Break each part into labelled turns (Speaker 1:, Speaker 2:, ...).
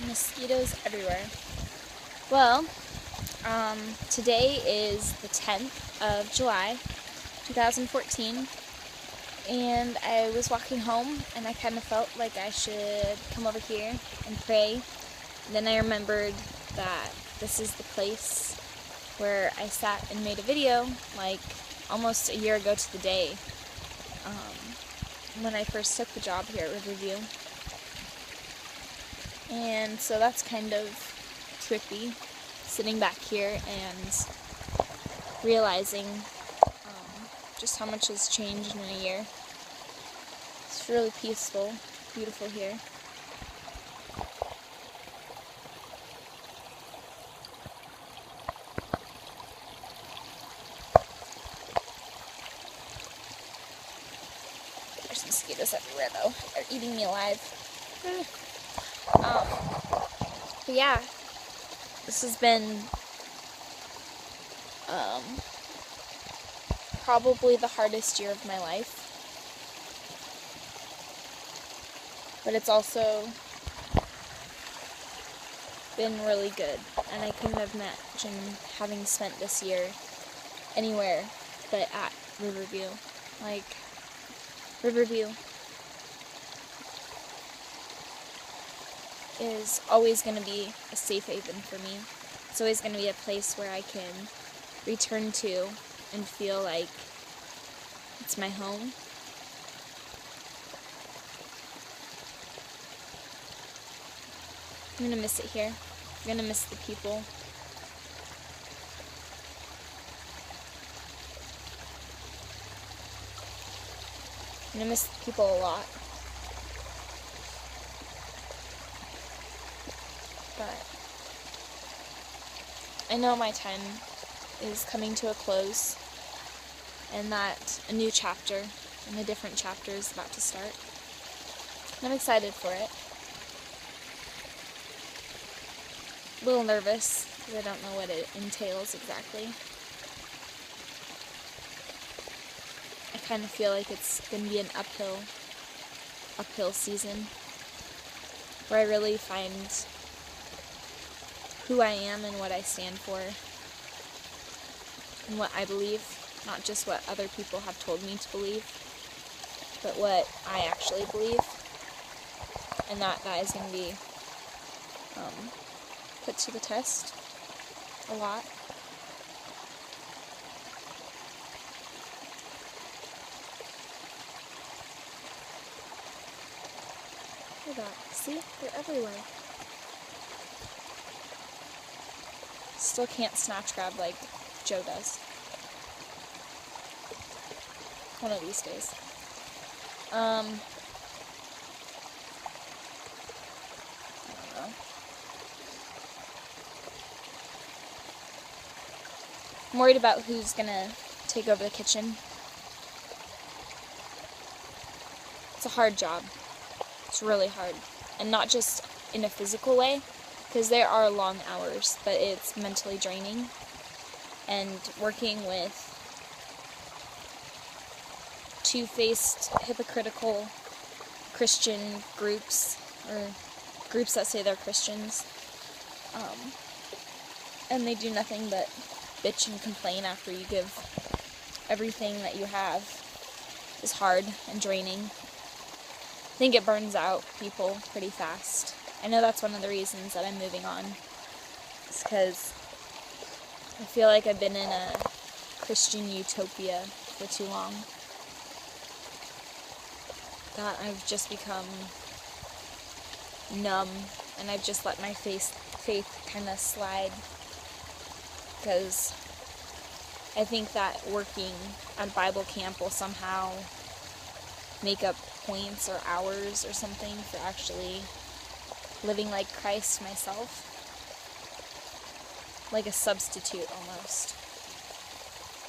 Speaker 1: Mosquitoes everywhere. Well, today is the 10th of July, 2014, and I was walking home and I kind of felt like I should come over here and pray. And then I remembered that this is the place where I sat and made a video like almost a year ago to the day, when I first took the job here at Riverview. And so that's kind of trippy, sitting back here and realizing just how much has changed in a year. It's really peaceful, beautiful here. There's mosquitoes everywhere though. They're eating me alive. But yeah, this has been probably the hardest year of my life. But it's also been really good, and I couldn't have imagined having spent this year anywhere but at Riverview. Like, Riverview is always going to be a safe haven for me. It's always going to be a place where I can return to and feel like it's my home. I'm going to miss it here. I'm going to miss the people. I'm going to miss the people a lot. But I know my time is coming to a close, and that a new chapter and a different chapter is about to start. I'm excited for it. A little nervous because I don't know what it entails exactly. I kind of feel like it's going to be an uphill season where I really find who I am and what I stand for and what I believe, not just what other people have told me to believe, but what I actually believe, and that is going to be put to the test a lot. Look at that. See? They're everywhere. Still can't snatch grab like Joe does. One of these days. I don't know. I'm worried about who's gonna take over the kitchen. It's a hard job. It's really hard. And not just in a physical way, because there are long hours, but it's mentally draining. And working with two-faced, hypocritical Christian groups, or groups that say they're Christians, and they do nothing but bitch and complain after you give everything that you have, is hard and draining. I think it burns out people pretty fast. I know that's one of the reasons that I'm moving on. It's because I feel like I've been in a Christian utopia for too long. That I've just become numb, and I've just let my faith kind of slide. Because I think that working at Bible camp will somehow make up points or hours or something for actually living like Christ myself. Like a substitute almost.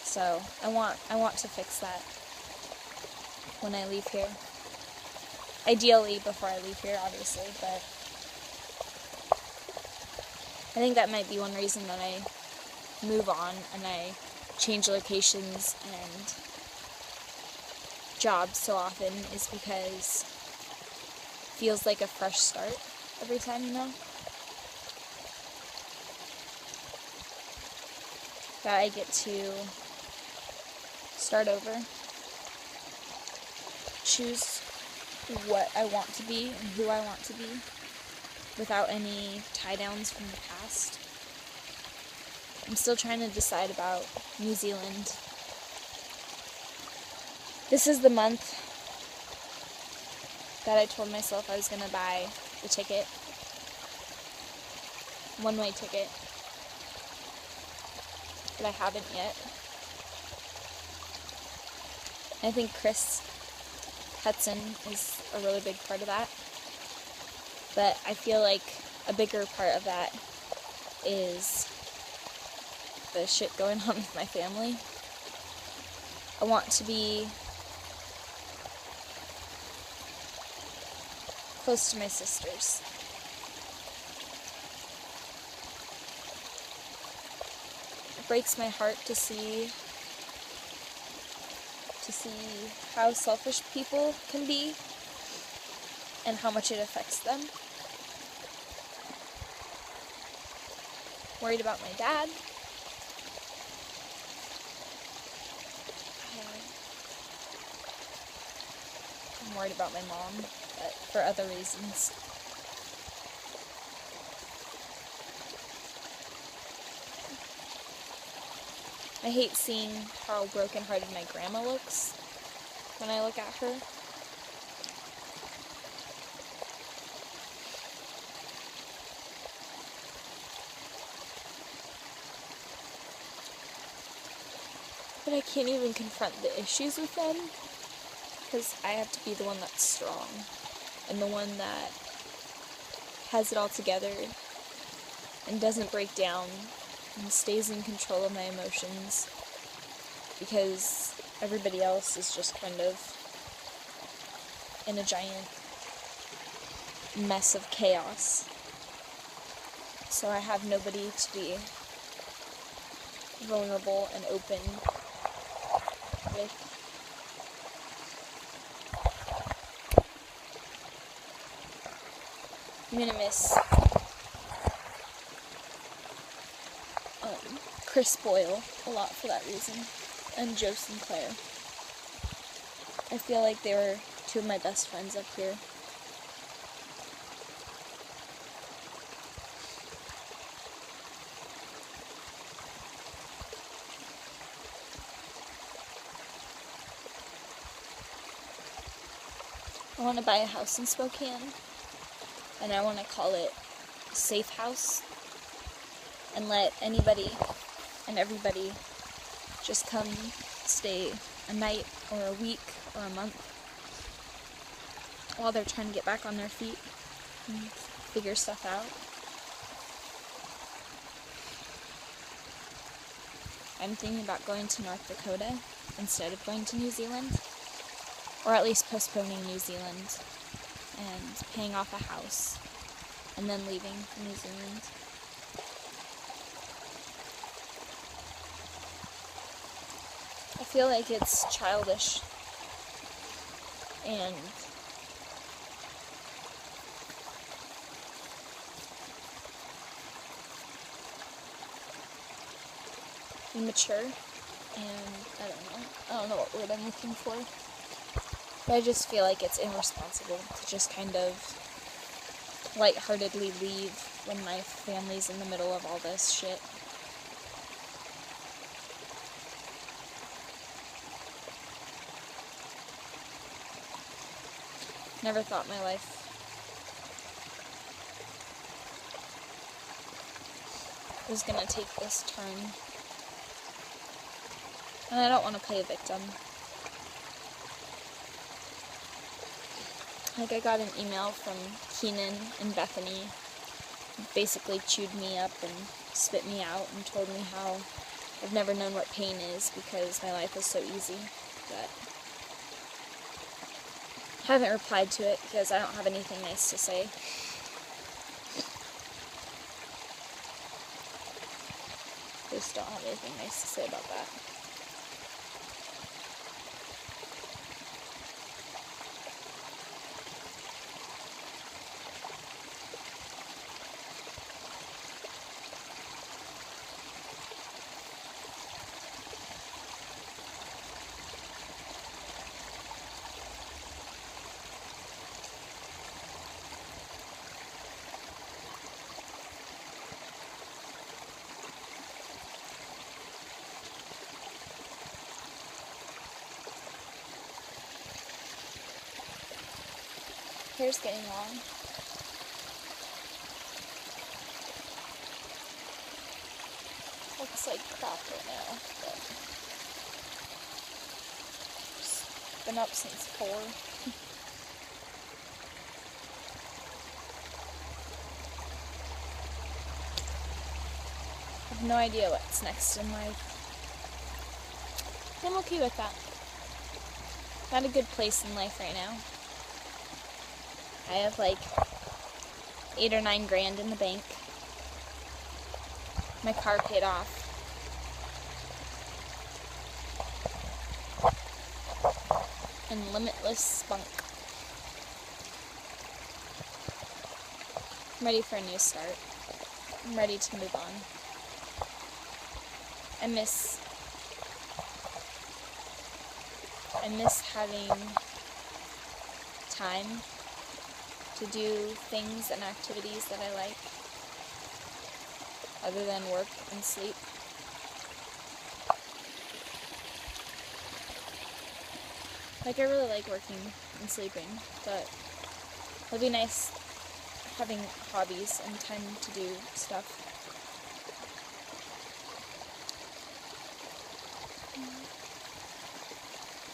Speaker 1: So I want to fix that when I leave here. Ideally before I leave here, obviously, but I think that might be one reason that I move on and I change locations and jobs so often, is because it feels like a fresh start every time, you know? that I get to start over, choose what I want to be and who I want to be without any tie-downs from the past. I'm still trying to decide about New Zealand. This is the month that I told myself I was going to buy the ticket, one-way ticket, but I haven't yet. I think Chris Hudson is a really big part of that, but I feel like a bigger part of that is the shit going on with my family. I want to be close to my sisters. It breaks my heart to see how selfish people can be and how much it affects them. Worried about my dad. I'm worried about my mom, but for other reasons. I hate seeing how brokenhearted my grandma looks when I look at her. But I can't even confront the issues with them, because I have to be the one that's strong and the one that has it all together and doesn't break down and stays in control of my emotions, because everybody else is just kind of in a giant mess of chaos. So I have nobody to be vulnerable and open with. I'm gonna miss Chris Boyle a lot for that reason, and Joe Sinclair. I feel like they were two of my best friends up here. I want to buy a house in Spokane, and I want to call it a safe house, and let anybody and everybody just come stay a night or a week or a month while they're trying to get back on their feet and figure stuff out. I'm thinking about going to North Dakota instead of going to New Zealand, or at least postponing New Zealand and paying off a house and then leaving for New Zealand. I feel like it's childish and immature, and I don't know what word I'm looking for, but I just feel like it's irresponsible to just kind of lightheartedly leave when my family's in the middle of all this shit. Never thought my life was gonna take this turn. And I don't want to play a victim. Like, I got an email from Keenan and Bethany, basically chewed me up and spit me out and told me how I've never known what pain is because my life is so easy. But I haven't replied to it because I don't have anything nice to say. Just don't have anything nice to say about that. hair's getting long. Looks like crap right now, but just been up since 4. I have no idea what's next in life. I'm okay with that. Not a good place in life right now. I have like 8 or 9 grand in the bank. My car paid off. And limitless spunk. I'm ready for a new start. I'm ready to move on. I miss having time to do things and activities that I like, other than work and sleep. Like, I really like working and sleeping, but it'll be nice having hobbies and time to do stuff.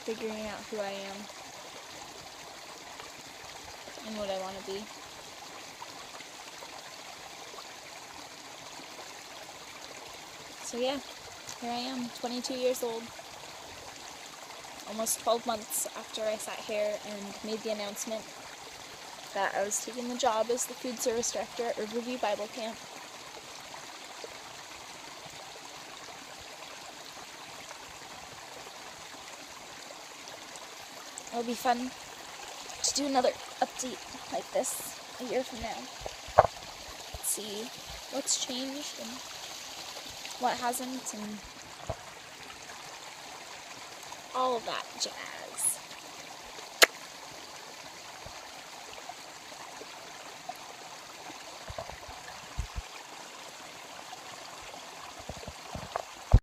Speaker 1: Figuring out who I am and what I want to be. So yeah, here I am, 22 years old, almost 12 months after I sat here and made the announcement that I was taking the job as the food service director at Riverview Bible Camp. It'll be fun to do another update like this a year from now. See what's changed and what hasn't and all of that jazz.